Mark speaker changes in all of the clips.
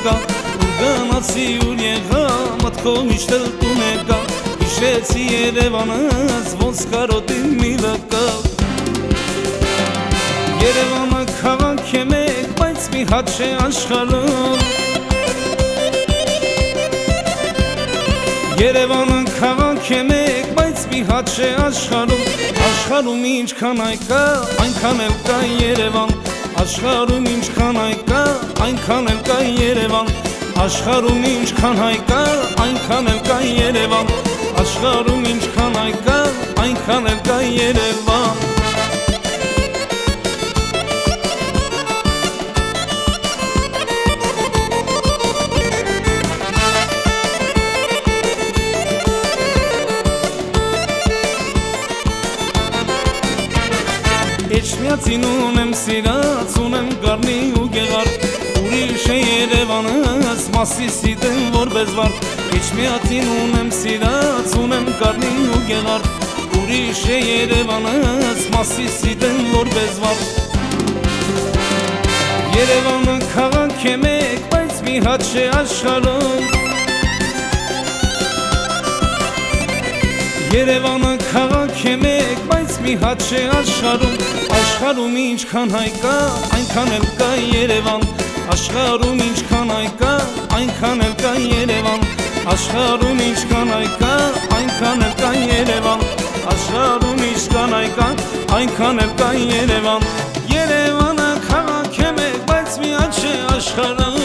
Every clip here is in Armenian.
Speaker 1: գա Ուրգանացի ուր եղա մտքով միշտ էլ տուն է գա Հիշեցի Երևանս ոնց կարոտի մի վկա Երևանը քաղաք է մեկ բայց մի հատ չէ աշխարհում Երևանը քաղաք է մեկ բայց մի հատ չէ աշխարհում Աշխարհում ինչքան այ կա այնքան էլ կա Երևան Աշխարհում ինչքան այ կա այնքան էլ կա Երևան Աշխարհում ինչքան հայ կա այնքան էլ կա Երևան Աշխարհում ինչքան այ կա այնքան էլ կա Երևան Էջմիածին ունեմ սիրած, ունեմ գարնի ու գեղար Ուրիշ է Երևանս, Մասիսի դեմ որպես վարդ Էջմիածին ունեմ սիրած, ունեմ գարնի ու գեղար Ուրիշ է Երևանս, Մասիսի դեմ որպես վարդ Երևանը քաղաք է մեկ, բայց մի հատ չէ աշխարհում Երևանը քաղաք է մեկ, բայց մի հատ չէ աշխարհում Աշխարհում ինչքան հայ կա, այնքան էլ կա Երևան Աշխարհում ինչքան այ կա, այնքան էլ կա Երևան Աշխարհում ինչքան այ կա, այնքան էլ կա Երևան Աշխարհում ինչքան այ կա, այնքան էլ կա Երևան Երևանը քաղաք է մեկ, բայց մի հատ չէ աշխարհում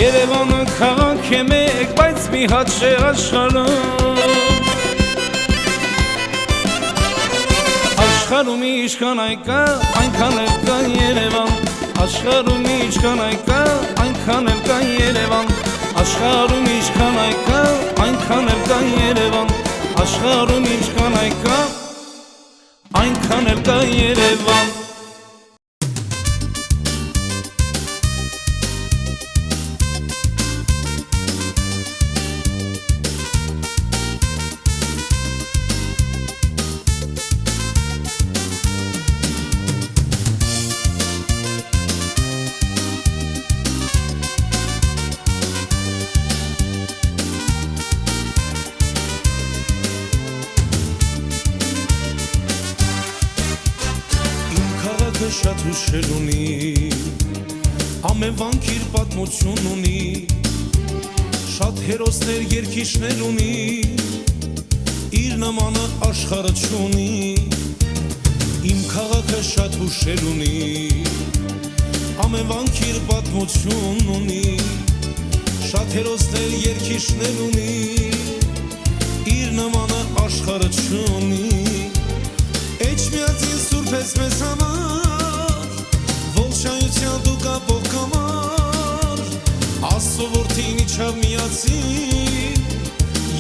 Speaker 1: Երևանը քաղաք է մեկ, բայց մի հատ չէ աշխարհում Աշխարհում ինչքան այ կա, այնքան էլ կա Երևան Աշխարհում ինչքան այ կա, այնքան էլ կա Երևան Աշխարհում ինչքան այ կա, այնքան էլ կա Երևան Աշխարհում ինչքան այ կա, այնքան էլ կա Երևան Շատ հուշեր ունի, ամենվանք իր պատմություն ունի, շատ հերոսներ երգիչներ ունի, իր նմանը աշխարհը չունի, իմ քաղաքը շատ հուշեր ունի, ամենվանք իր պատմություն ունի, շատ հերոսներ երգիչներ ունի, իր նմանը աշխարհը չունի, Էջմիածին սուրբ ես մեզ համար Շայության դու կապող կամար Աստծո որդին իջավ միացին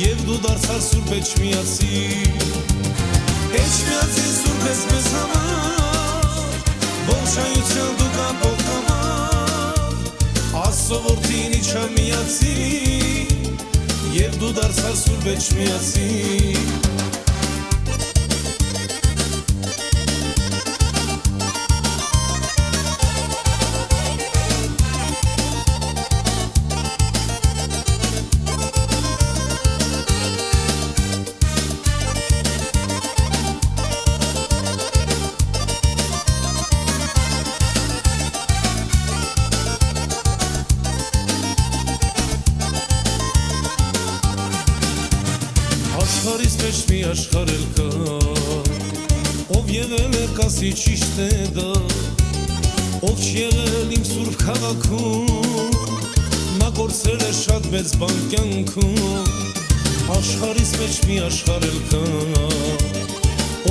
Speaker 1: Եվ դու դարձար սուրբ Էջմիածին Էջմիածին սուրբ ես մեզ համար Ողջ շայության դու կապող կամար Աստծո որդին իջավ միացին Եվ դու դարձար սուրբ Էջմիածին աշխարհել կա ով եղել է կասի ճիշտ է դա ով չեղել իմ սուրբ քաղաքում նա գործել է շատ մեծ բան կյանքում աշխարհիս մեջ մի աշխարհել կա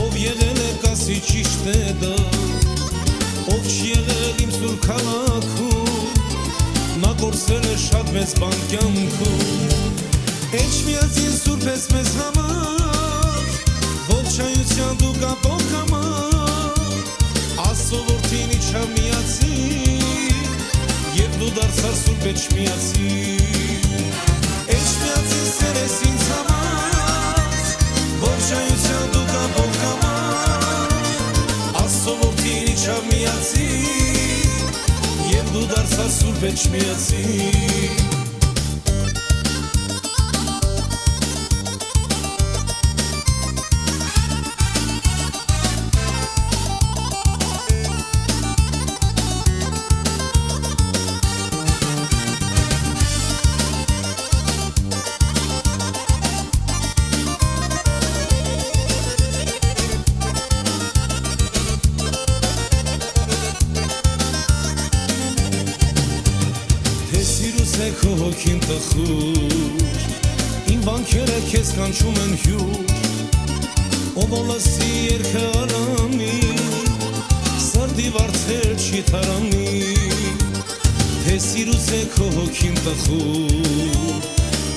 Speaker 1: ով եղել է կասի ճիշտ է դա ով չեղել իմ սուրբ քաղաքում նա գործել է շատ մեծ բան կյանքում Էջմիածին սուրբ ես մեզ համար ողջայնության դու կապող համար Աստծո որդին իջավ միացին և դու դարձար սուրբ Էջմիածին Էջմիածին սեր ես ինձ համար ողջայնության դու կապող համար Աստծո որդին իջավ միացին և դու դարձար սուրբ Էջմիածին Քո հոգին տխուր Իմ վանքերը քեզ կանչում են հյուր Ով ոլասի երգը արամի Սարդի վարձեր չի թարամի Թե սիրուց է քո հոգին տխուր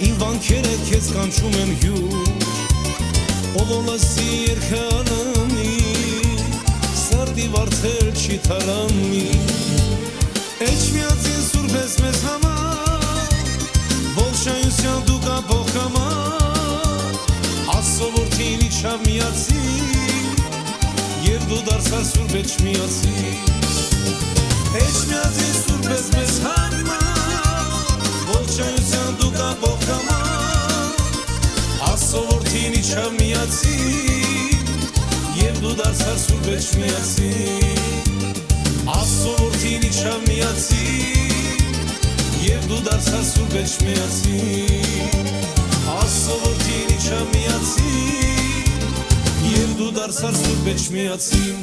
Speaker 1: Իմ վանքերը քեզ կանչում են հյուր Ով ոլասի երգը արամի Սարդի վարձեր չի թարամի Էջմիածին սուրբ ես մեզ համար Ողջայնության դու կապող համար Աստծո որդին իջավ միացին և դու դարձար սուրբ Էջմիածին Էջմիածին սուրբ ես մեզ համար Ողջայնության դու կապող համար Աստծո որդին իջավ միացին և դու դարձար սուրբ Էջմիածին Աստծո որդին իջավ միացին Եվ դու դարձար սուրբ Էջմիածին Աստծո որդին իջավ միացին Եվ դու դարձար սուրբ Էջմիածին